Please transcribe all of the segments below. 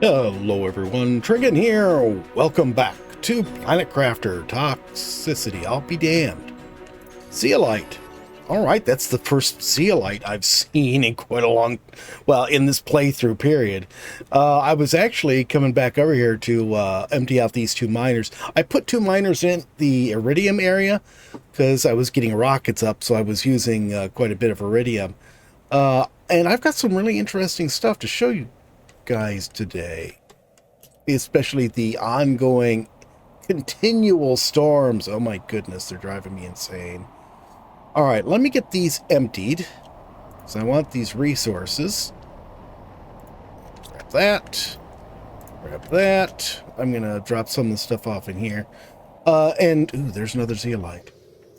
Hello everyone, Trigan here. Welcome back to Planet Crafter Toxicity. I'll be damned. Zeolite. Alright, that's the first zeolite I've seen in quite a long, well, in this playthrough period. I was actually coming back over here to empty out these two miners. I put two miners in the iridium area because I was getting rockets up, so I was using quite a bit of iridium. And I've got some really interesting stuff to show you guys today, especially the ongoing continual storms. Oh my goodness, they're driving me insane. All right, let me get these emptied because I want these resources. Grab that, grab that. I'm gonna drop some of the stuff off in here, and ooh, there's another zeolite,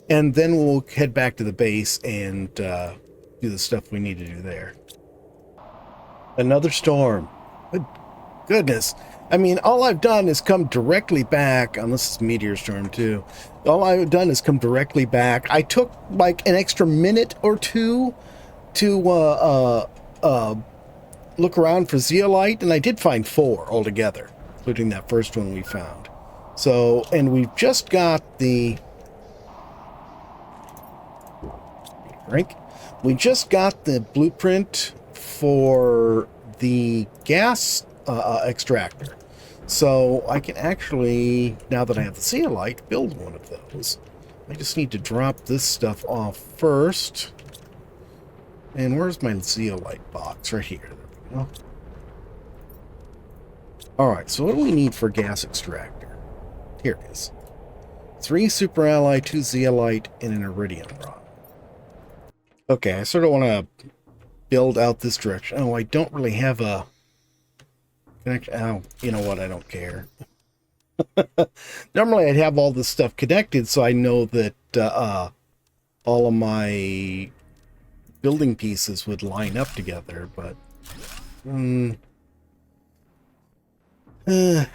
and then we'll head back to the base and do the stuff we need to do there. Another storm. Good goodness. I mean, all I've done is come directly back, and this is meteor storm too. All I've done is come directly back. I took like an extra minute or two to look around for zeolite, and I did find 4 altogether, including that first one we found. So, and we've just got the drink. We just got the blueprint for the gas extractor. So I can actually, now that I have the zeolite, build one of those. I just need to drop this stuff off first. And where's my zeolite box? Right here. There we go. Alright, so what do we need for gas extractor? Here it is. 3 super alloy, 2 zeolite, and an iridium rod. Okay, I sort of want to build out this direction. Oh, I don't really have a connection. Oh, you know what? I don't care. Normally, I'd have all this stuff connected, so I know that all of my building pieces would line up together. But you know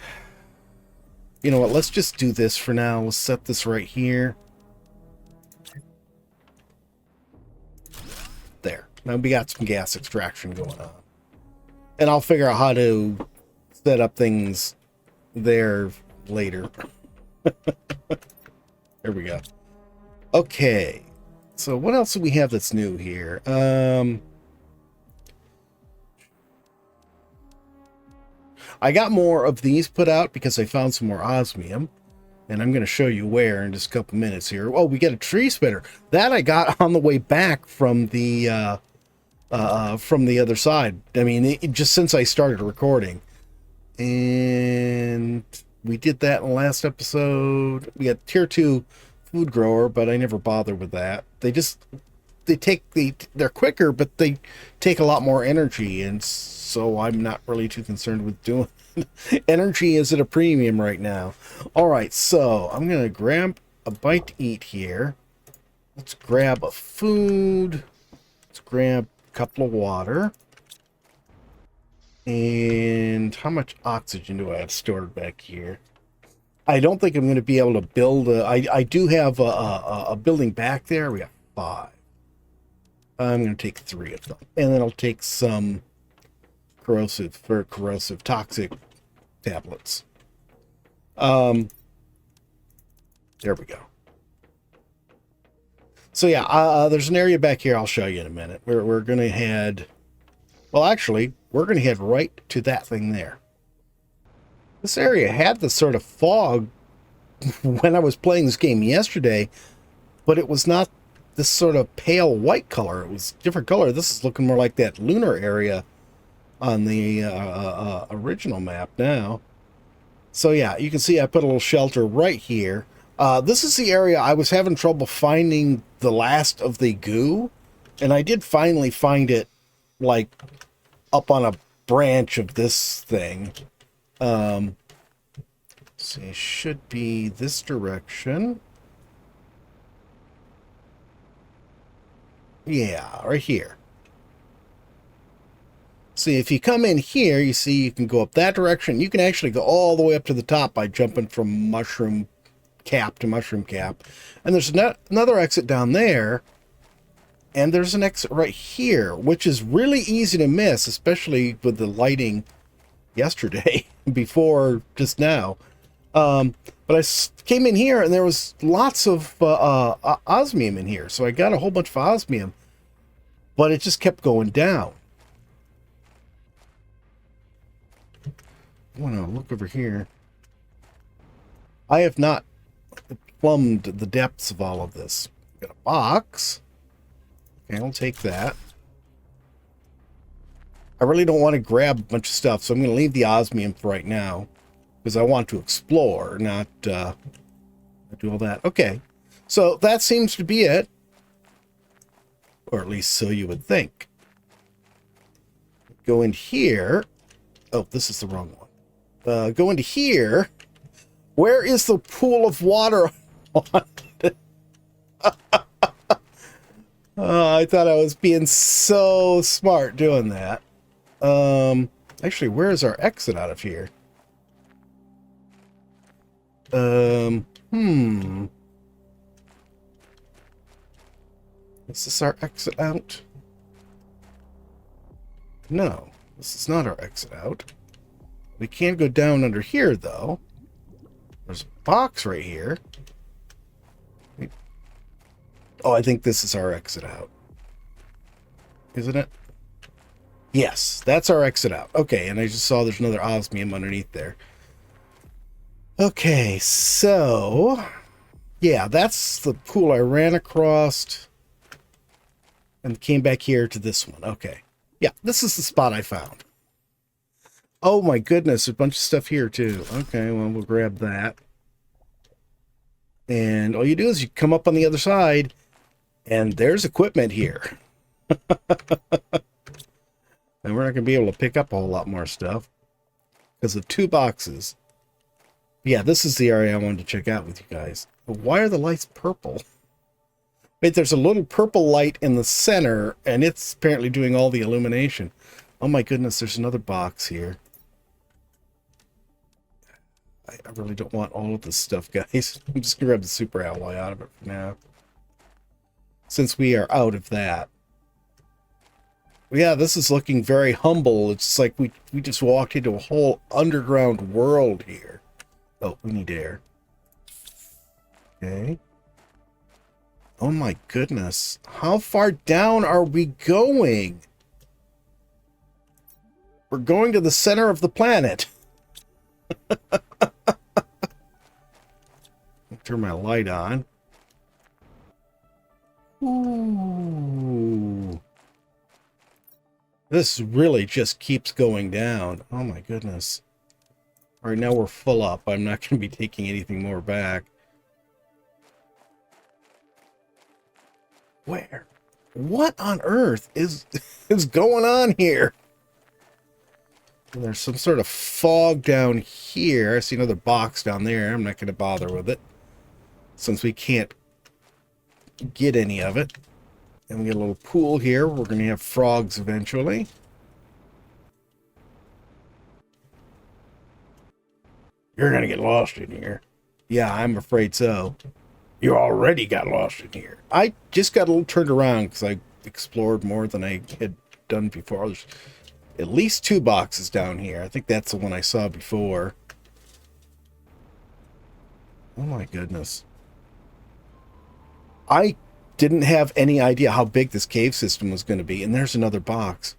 what? Let's just do this for now. Let's set this right here. There. Now we got some gas extraction going on. And I'll figure out how to set up things there later. There we go. Okay. So what else do we have that's new here? I got more of these put out because I found some more osmium. And I'm going to show you where in just a couple minutes here. Oh, we get a tree spitter. That I got on the way back from the other side. I mean, just since I started recording. And we did that in the last episode. We got tier 2 food grower, but I never bothered with that. They're quicker, but they take a lot more energy. And so I'm not really too concerned with doing energy is at a premium right now. All right, so I'm going to grab a bite to eat here. Let's grab a food. Let's grab a couple of water. And how much oxygen do I have stored back here? I don't think I'm going to be able to build I do have a building back there. We have 5. I'm going to take 3 of them. And then I'll take some corrosive toxic tablets. There we go. So yeah, there's an area back here I'll show you in a minute. We're going to head, well actually, we're going to head right to that thing there. This area had this sort of fog when I was playing this game yesterday, but it was not this sort of pale white color. It was a different color. This is looking more like that lunar area on the original map now. So yeah, you can see I put a little shelter right here. This is the area I was having trouble finding the last of the goo, and I did finally find it like up on a branch of this thing. See, it should be this direction. Yeah, right here. See, if you come in here, you see you can go up that direction. You can actually go all the way up to the top by jumping from mushroom cap to mushroom cap. And there's another exit down there. And there's an exit right here, which is really easy to miss, especially with the lighting yesterday, before just now. But came in here and there was lots of osmium in here. So I got a whole bunch of osmium, but it just kept going down. I want to look over here. I have not plumbed the depths of all of this. Got a box. Okay, I'll take that. I really don't want to grab a bunch of stuff, so I'm going to leave the osmium for right now. Because I want to explore, not do all that. Okay, so that seems to be it. Or at least so you would think. Go in here. Oh, this is the wrong one. Go into here. Where is the pool of water? I thought I was being so smart doing that. Actually, where is our exit out of here? Is this our exit out? No, this is not our exit out. We can go down under here, though. There's a box right here. Oh, I think this is our exit out. Isn't it? Yes, that's our exit out. Okay, and I just saw there's another osmium underneath there. Okay, so... yeah, that's the pool I ran across. And came back here to this one. Okay. Yeah, this is the spot I found. Oh my goodness, a bunch of stuff here too. Okay, well, we'll grab that. And all you do is you come up on the other side, and there's equipment here. And we're not going to be able to pick up a whole lot more stuff because of 2 boxes. Yeah, this is the area I wanted to check out with you guys. But why are the lights purple? Wait, there's a little purple light in the center, and it's apparently doing all the illumination. Oh my goodness, there's another box here. I really don't want all of this stuff, guys. I'm just going to grab the super alloy out of it for now. Since we are out of that. Yeah, this is looking very humble. It's like we just walked into a whole underground world here. Oh, we need air. Okay. Oh my goodness. How far down are we going? We're going to the center of the planet. Turn my light on. Ooh. This really just keeps going down. Oh my goodness. All right, now we're full up. I'm not going to be taking anything more back. Where? What on earth is going on here? And there's some sort of fog down here. I see another box down there. I'm not going to bother with it, since we can't get any of it. And we get a little pool here. We're going to have frogs eventually. You're going to get lost in here. Yeah, I'm afraid so. You already got lost in here. I just got a little turned around because I explored more than I had done before. There's at least 2 boxes down here. I think that's the one I saw before. Oh my goodness. I didn't have any idea how big this cave system was going to be, and there's another box.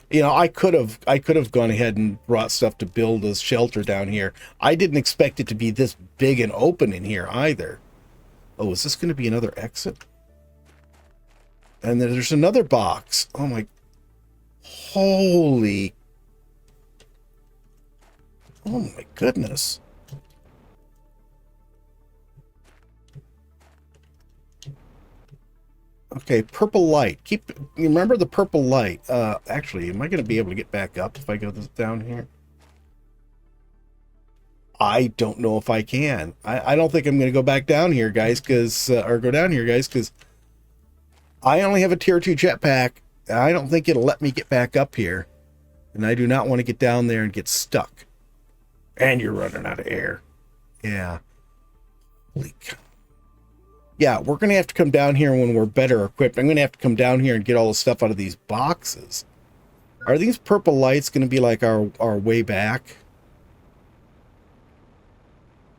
You know, I could have gone ahead and brought stuff to build a shelter down here. I didn't expect it to be this big and open in here either. Oh, is this going to be another exit? And then there's another box. Oh my... holy... oh my goodness. Okay, purple light. Remember the purple light. Actually, am I going to be able to get back up if I go down here? I don't know if I can. I don't think I'm going to go back down here, guys, or go down here, guys, because I only have a tier 2 jetpack. I don't think it'll let me get back up here. And I do not want to get down there and get stuck. And you're running out of air. Yeah. Holy cow. Yeah, we're going to have to come down here when we're better equipped. I'm going to have to come down here and get all the stuff out of these boxes. Are these purple lights going to be like our way back?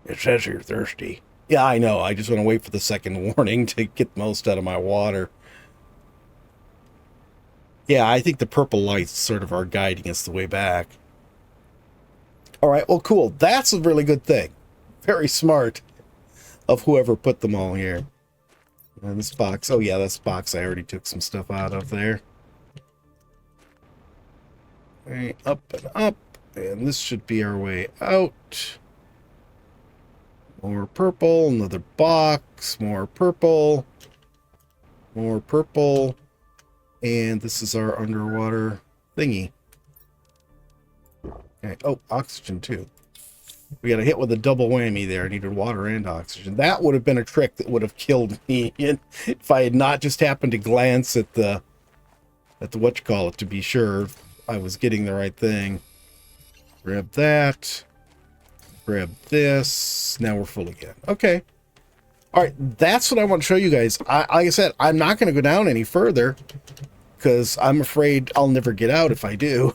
It says you're thirsty. Yeah, I know. I just want to wait for the second warning to get the most out of my water. Yeah, I think the purple lights sort of are guiding us the way back. All right, well, cool. That's a really good thing. Very smart of whoever put them all here. And this box. Oh, yeah, this box I already took some stuff out of there. All right, up and up. And this should be our way out. More purple. Another box. More purple. More purple. And this is our underwater thingy. Okay. Oh, oxygen too. We got a hit with a double whammy there. I needed water and oxygen. That would have been a trick that would have killed me if I had not just happened to glance at the whatchamacallit to be sure I was getting the right thing. Grab that. Grab this. Now we're full again. Okay. All right. That's what I want to show you guys. Like I said, I'm not going to go down any further because I'm afraid I'll never get out if I do.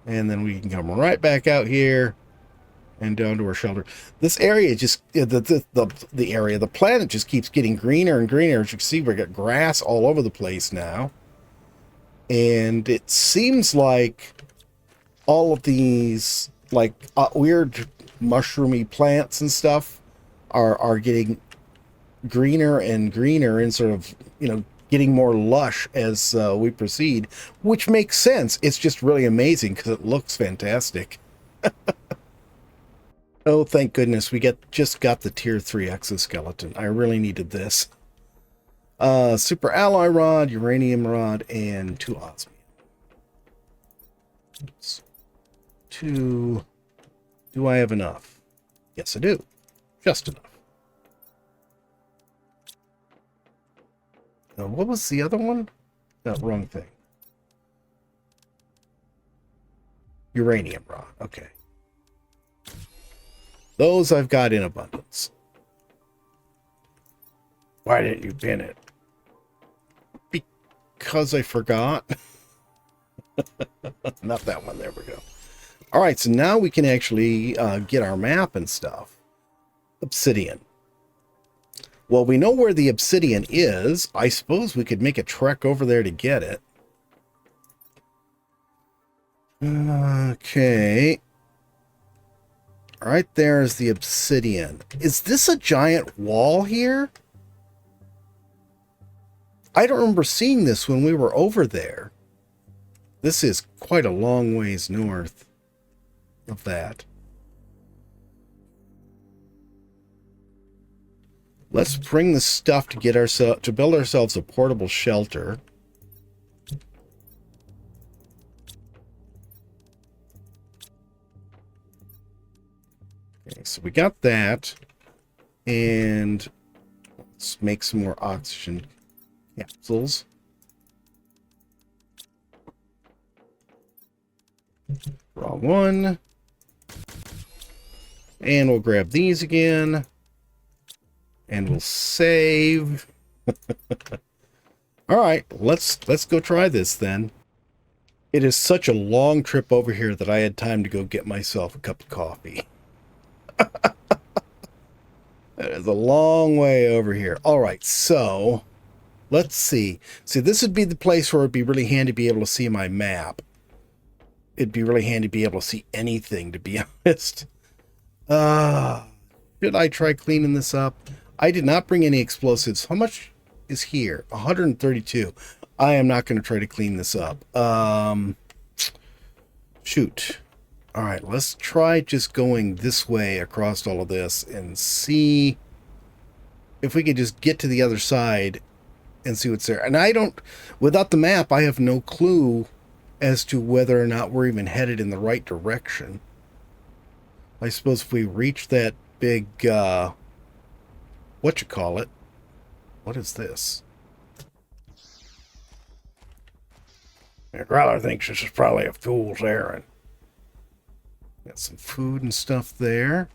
And then we can come right back out here and down to our shelter. This area just, the planet just keeps getting greener and greener. As you can see, we've got grass all over the place now. And it seems like all of these, like, weird mushroomy plants and stuff are getting greener and greener and sort of, you know, getting more lush as we proceed, which makes sense. It's just really amazing because it looks fantastic. Oh, thank goodness we just got the tier 3 exoskeleton. I really needed this. Super alloy rod, uranium rod, and 2 osmium. Oops. 2. Do I have enough? Yes, I do. Just enough. What was the other one? No, wrong thing. Uranium rod. Okay. Those I've got in abundance. Why didn't you pin it? Because I forgot. Not that one. There we go. All right, so now we can actually get our map and stuff. Obsidian. Well, we know where the obsidian is. I suppose we could make a trek over there to get it. Okay. Right there is the obsidian. Is this a giant wall here? I don't remember seeing this when we were over there. This is quite a long ways north of that. Let's bring the stuff to get ourselves to build ourselves a portable shelter. Okay, so we got that, and let's make some more oxygen capsules. Wrong one. And we'll grab these again. And we'll save. All right, let's go try this then. It is such a long trip over here that I had time to go get myself a cup of coffee. It is a long way over here. All right, so let's see. See, this would be the place where it'd be really handy to be able to see my map. It'd be really handy to be able to see anything, to be honest. Should I try cleaning this up? I did not bring any explosives. How much is here? 132. I am not going to try to clean this up. Shoot. All right, let's try just going this way across all of this and see if we could just get to the other side and see what's there. And I don't, without the map, I have no clue as to whether or not we're even headed in the right direction. I suppose if we reach that big, whatchamacallit? What is this? Growler thinks this is probably a fool's errand. Got some food and stuff there.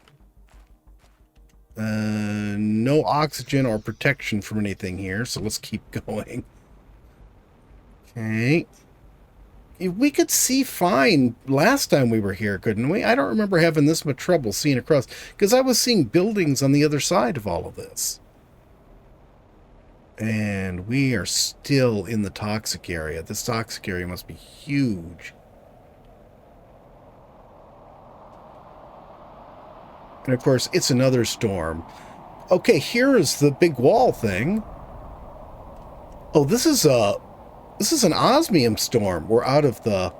No oxygen or protection from anything here, so let's keep going. Okay. We could see fine last time we were here, couldn't we? I don't remember having this much trouble seeing across, because I was seeing buildings on the other side of all of this. And we are still in the toxic area. This toxic area must be huge. And of course, it's another storm. Okay, here is the big wall thing. Oh, this is an osmium storm. We're out of the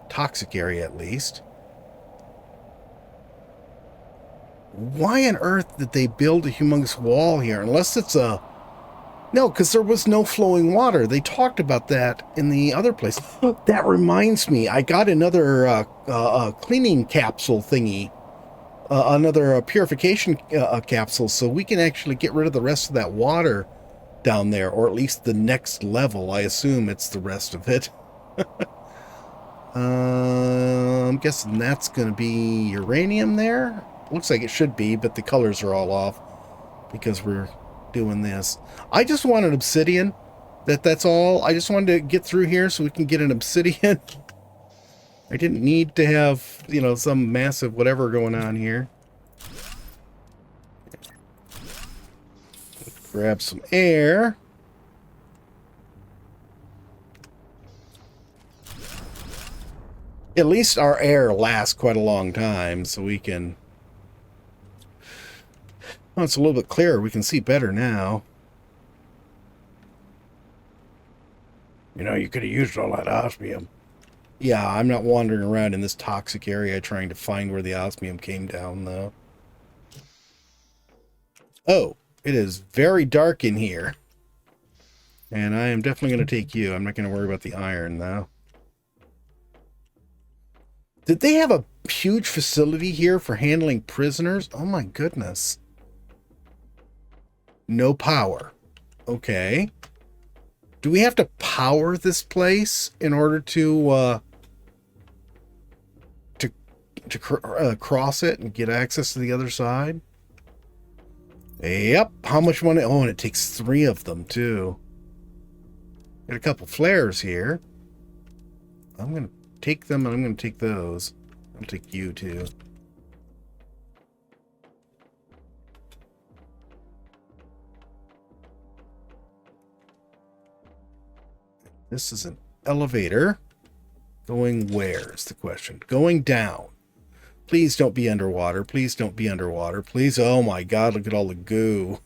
toxic area at least. Why on earth did they build a humongous wall here? Unless it's a... No, because there was no flowing water. They talked about that in the other place. That reminds me, I got another cleaning capsule thingy. Another purification capsule, so we can actually get rid of the rest of that water down there, or at least the next level. I assume it's the rest of it. I'm guessing that's going to be uranium there. Looks like it should be, but the colors are all off because we're doing this. I just want an obsidian. That's all. I just wanted to get through here so we can get an obsidian. I didn't need to have, you know, some massive whatever going on here. Grab some air. At least our air lasts quite a long time, so we can... Oh, it's a little bit clearer. We can see better now. You know, you could have used all that osmium. Yeah, I'm not wandering around in this toxic area trying to find where the osmium came down, though. Oh, it is very dark in here. And I am definitely going to take you. I'm not going to worry about the iron, though. Did they have a huge facility here for handling prisoners? Oh, my goodness. No power. Okay. Do we have to power this place in order to cross it and get access to the other side? Yep. How much money? Oh, and it takes 3 of them, too. Got a couple flares here. I'm going to take them, and I'm going to take those. I'll take you, too. This is an elevator. Going where is the question? Going down. Please don't be underwater. Please don't be underwater. Please. Oh my God, look at all the goo.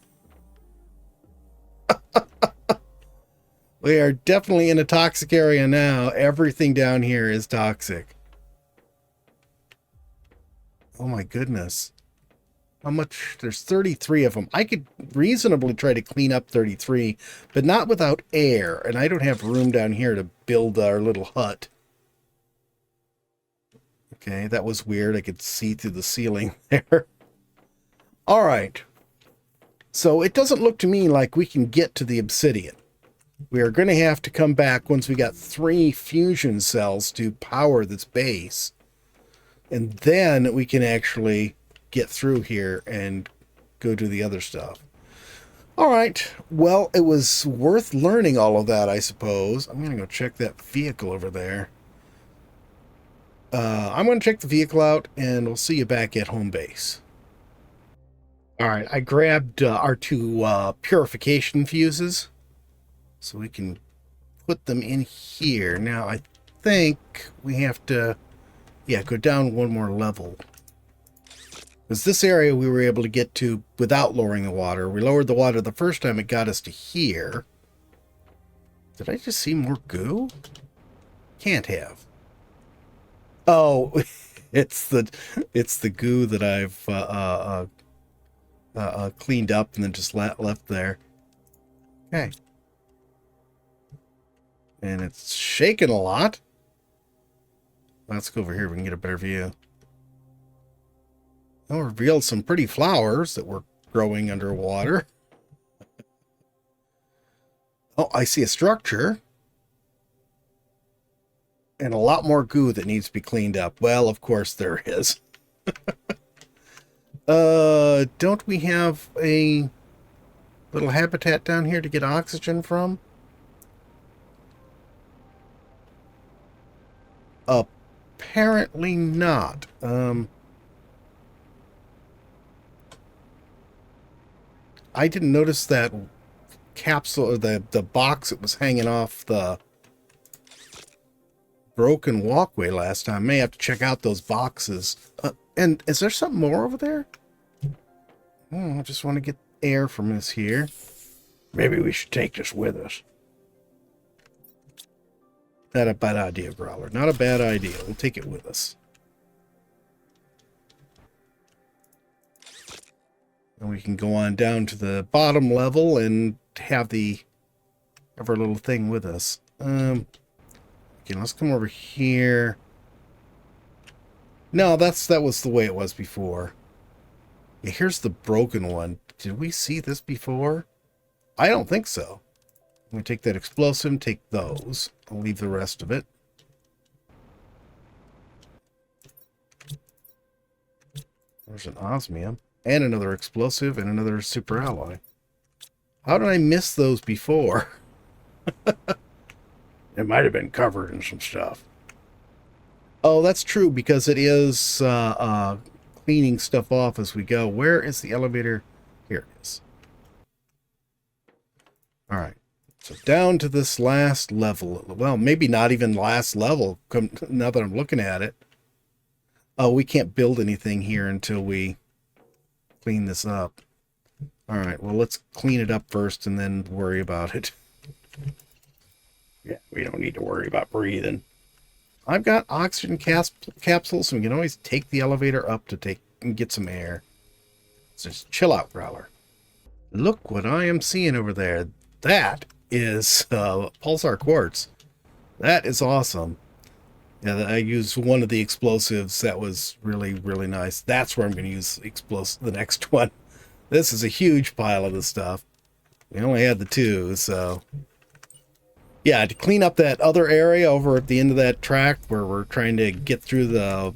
We are definitely in a toxic area now. Everything down here is toxic. Oh my goodness. How much? There's 33 of them. I could reasonably try to clean up 33, but not without air. And I don't have room down here to build our little hut. Okay, that was weird. I could see through the ceiling there. All right. So it doesn't look to me like we can get to the obsidian. We are going to have to come back once we got 3 fusion cells to power this base. And then we can actually get through here and go do the other stuff. All right. Well, it was worth learning all of that, I suppose. I'm going to go check that vehicle over there. I'm going to check the vehicle out, and we'll see you back at home base. All right. I grabbed our 2 purification fuses, so we can put them in here. Now, I think we have to, yeah, go down 1 more level. Because this area we were able to get to without lowering the water. We lowered the water the first time, it got us to here. Did I just see more goo? Can't have. Oh, it's the goo that I've cleaned up and then just left there. Okay. And it's shaking a lot. Let's go over here. We can get a better view. It revealed some pretty flowers that were growing underwater. Oh, I see a structure. And a lot more goo that needs to be cleaned up. Well, of course there is. Don't we have a... little habitat down here to get oxygen from? Apparently not. I didn't notice that capsule, or the box that was hanging off the broken walkway last time. May have to check out those boxes. And is there something more over there? I just want to get air from this here. Maybe we should take this with us. Not a bad idea, Growler. Not a bad idea. We'll take it with us. And we can go on down to the bottom level and have our little thing with us. Okay, let's come over here. No, that was the way it was before. Yeah, here's the broken one. Did we see this before? I don't think so. I'm going to take that explosive and take those. I'll leave the rest of it. There's an osmium. And another explosive and another super alloy. How did I miss those before? It might have been covered in some stuff. Oh, that's true, because it is cleaning stuff off as we go. Where is the elevator? Here it is. All right. So down to this last level. Well, maybe not even last level, now that I'm looking at it. Oh, we can't build anything here until we clean this up. All right, well, let's clean it up first and then worry about it. Yeah, we don't need to worry about breathing. I've got oxygen capsules, so we can always take the elevator up to get some air. So just chill out, Growler. Look what I am seeing over there. That is pulsar quartz. That is awesome. Yeah, I used one of the explosives. That was really, really nice. That's where I'm going to use the next one. This is a huge pile of the stuff. We only had the two, so... Yeah, to clean up that other area over at the end of that track where we're trying to get through the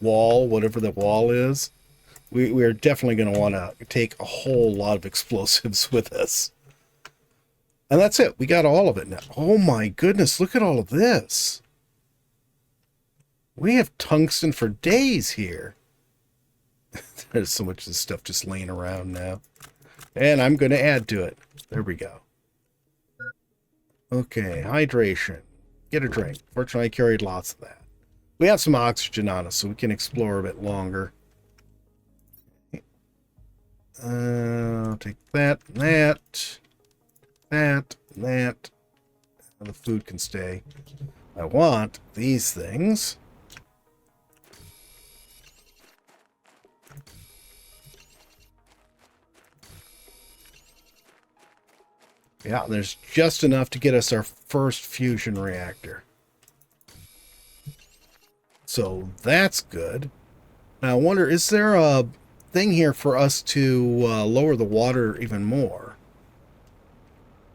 wall, whatever the wall is, we're definitely going to want to take a whole lot of explosives with us. And that's it. We got all of it now. Oh my goodness, look at all of this. We have tungsten for days here. There's so much of this stuff just laying around now. And I'm going to add to it. There we go. Okay, hydration. Get a drink. Fortunately, I carried lots of that. We have some oxygen on us, so we can explore a bit longer. I'll take that, that, that, that. The food can stay. I want these things. Yeah, there's just enough to get us our first fusion reactor. So that's good. Now I wonder, is there a thing here for us to lower the water even more?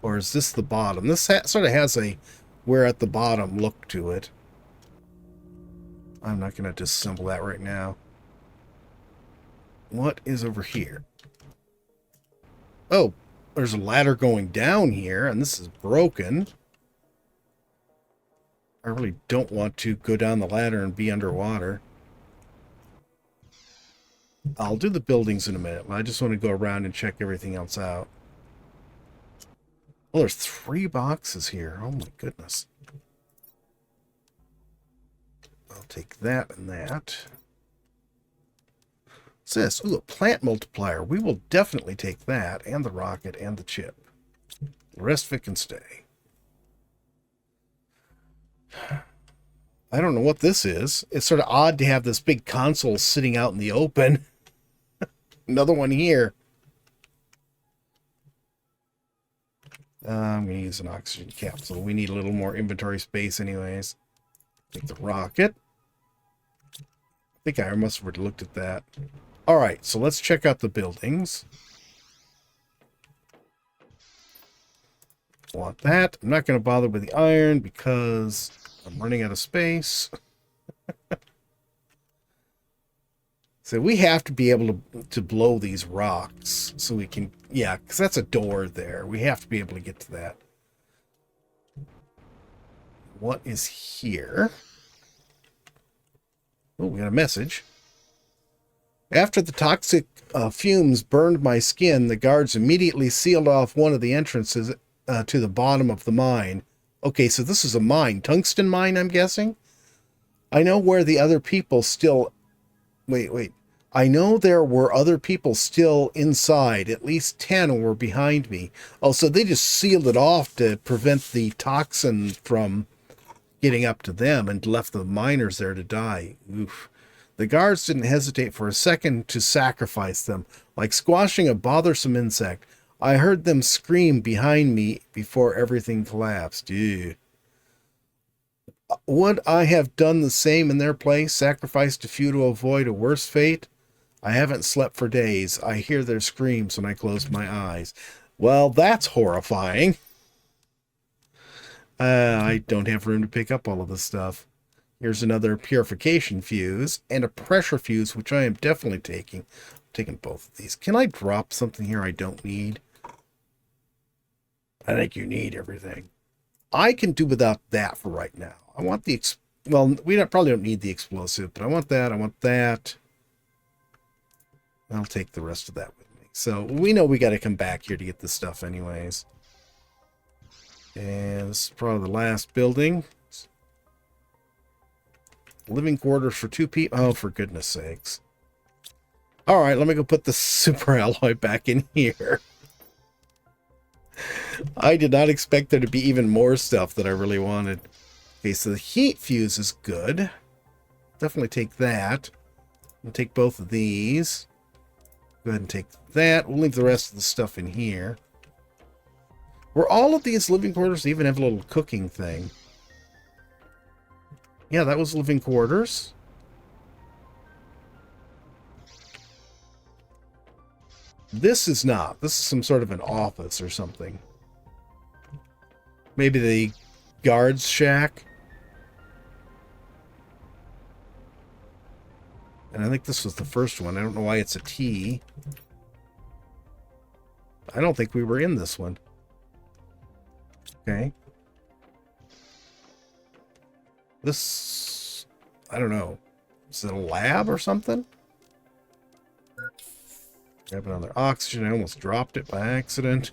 Or is this the bottom? This sort of has a we're at the bottom look to it. I'm not going to disassemble that right now. What is over here? Oh, there's a ladder going down here, and this is broken. I really don't want to go down the ladder and be underwater. I'll do the buildings in a minute. I just want to go around and check everything else out. Well, there's 3 boxes here. Oh my goodness. I'll take that and that. What's this? Ooh, a plant multiplier. We will definitely take that, and the rocket, and the chip. The rest of it can stay. I don't know what this is. It's sort of odd to have this big console sitting out in the open. Another one here. I'm going to use an oxygen capsule. We need a little more inventory space anyways. Take the rocket. I think I must have already looked at that. Alright, so let's check out the buildings. Want that. I'm not going to bother with the iron because I'm running out of space. So we have to be able to blow these rocks so we can, yeah, because that's a door there. We have to be able to get to that. What is here? Oh, we got a message. After the toxic fumes burned my skin, the guards immediately sealed off one of the entrances to the bottom of the mine. Okay, so this is a mine. Tungsten mine, I'm guessing? I know where the other people still... Wait. I know there were other people still inside. At least 10 were behind me. Oh, so they just sealed it off to prevent the toxin from getting up to them and left the miners there to die. Oof. The guards didn't hesitate for a second to sacrifice them, like squashing a bothersome insect. I heard them scream behind me before everything collapsed. Ew. Would I have done the same in their place, sacrificed a few to avoid a worse fate? I haven't slept for days. I hear their screams when I close my eyes. Well, that's horrifying. I don't have room to pick up all of this stuff. Here's another purification fuse and a pressure fuse, which I am definitely taking. I'm taking both of these. Can I drop something here I don't need? I think you need everything. I can do without that for right now. I want the... well, probably don't need the explosive, but I want that. I want that. I'll take the rest of that with me. So we know we got to come back here to get this stuff anyways. And this is probably the last building. Living quarters for 2 people. Oh, for goodness sakes. All right, let me go put the super alloy back in here. I did not expect there to be even more stuff that I really wanted. Okay, so the heat fuse is good. Definitely take that. I'll take both of these. Go ahead and take that. We'll leave the rest of the stuff in here. Were all of these living quarters even have a little cooking thing? Yeah, that was living quarters. This is not. This is some sort of an office or something. Maybe the guard's shack. And I think this was the first one. I don't know why it's a T. I don't think we were in this one. Okay. This... I don't know. Is it a lab or something? Grab another oxygen. I almost dropped it by accident.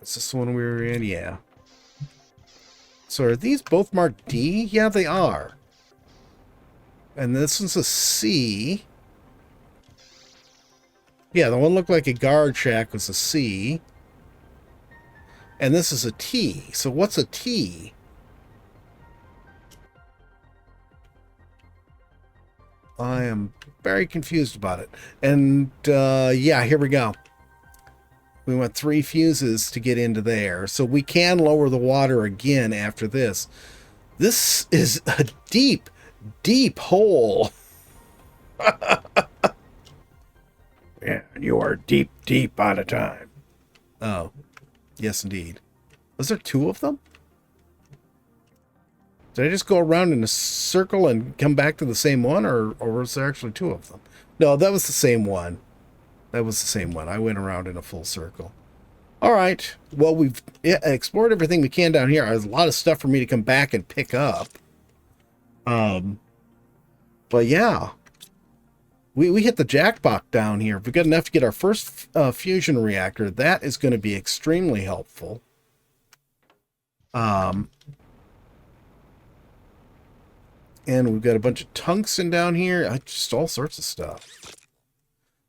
Is this the one we were in? Yeah. So are these both marked D? Yeah, they are. And this one's a C. Yeah, the one looked like a guard shack was a C. And this is a T. So what's a T? I am very confused about it. And, yeah, here we go. We want 3 fuses to get into there. So we can lower the water again after this. This is a deep, deep hole. Yeah, you are deep, deep out of time. Oh, yes, indeed. Was there 2 of them? Did I just go around in a circle and come back to the same one, or was there actually 2 of them? No, that was the same one. That was the same one. I went around in a full circle. All right. Well, we've explored everything we can down here. There's a lot of stuff for me to come back and pick up. But yeah, we hit the jackpot down here. If we got enough to get our first fusion reactor, that is going to be extremely helpful. And we've got a bunch of tungsten down here. Just all sorts of stuff.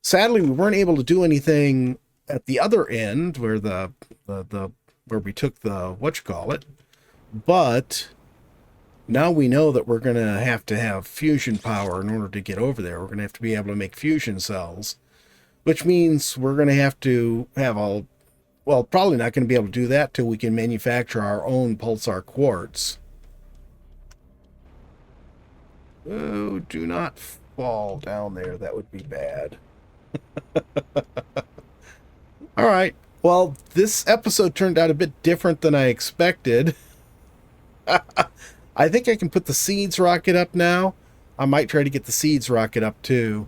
Sadly, we weren't able to do anything at the other end where where we took the whatchamacallit. But now we know that we're going to have fusion power in order to get over there. We're going to have to be able to make fusion cells, which means we're going to have well, probably not going to be able to do that till we can manufacture our own pulsar quartz. Oh, do not fall down there. That would be bad. All right. Well, this episode turned out a bit different than I expected. I I think I can put the seeds rocket up now. I might try to get the seeds rocket up too.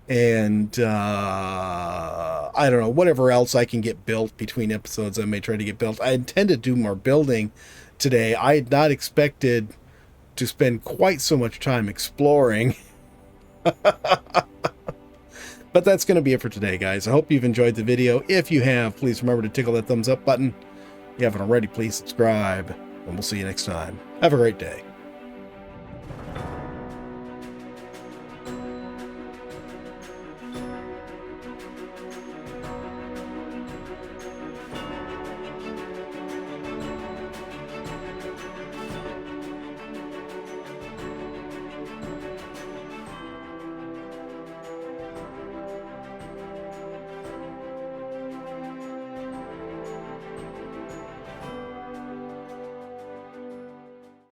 And I don't know, whatever else I can get built between episodes, I may try to get built. I intend to do more building today. I had not expected to spend quite so much time exploring. But that's going to be it for today, guys. I hope you've enjoyed the video. If you have, please remember to tickle that thumbs up button. If you haven't already, please subscribe, and we'll see you next time. Have a great day.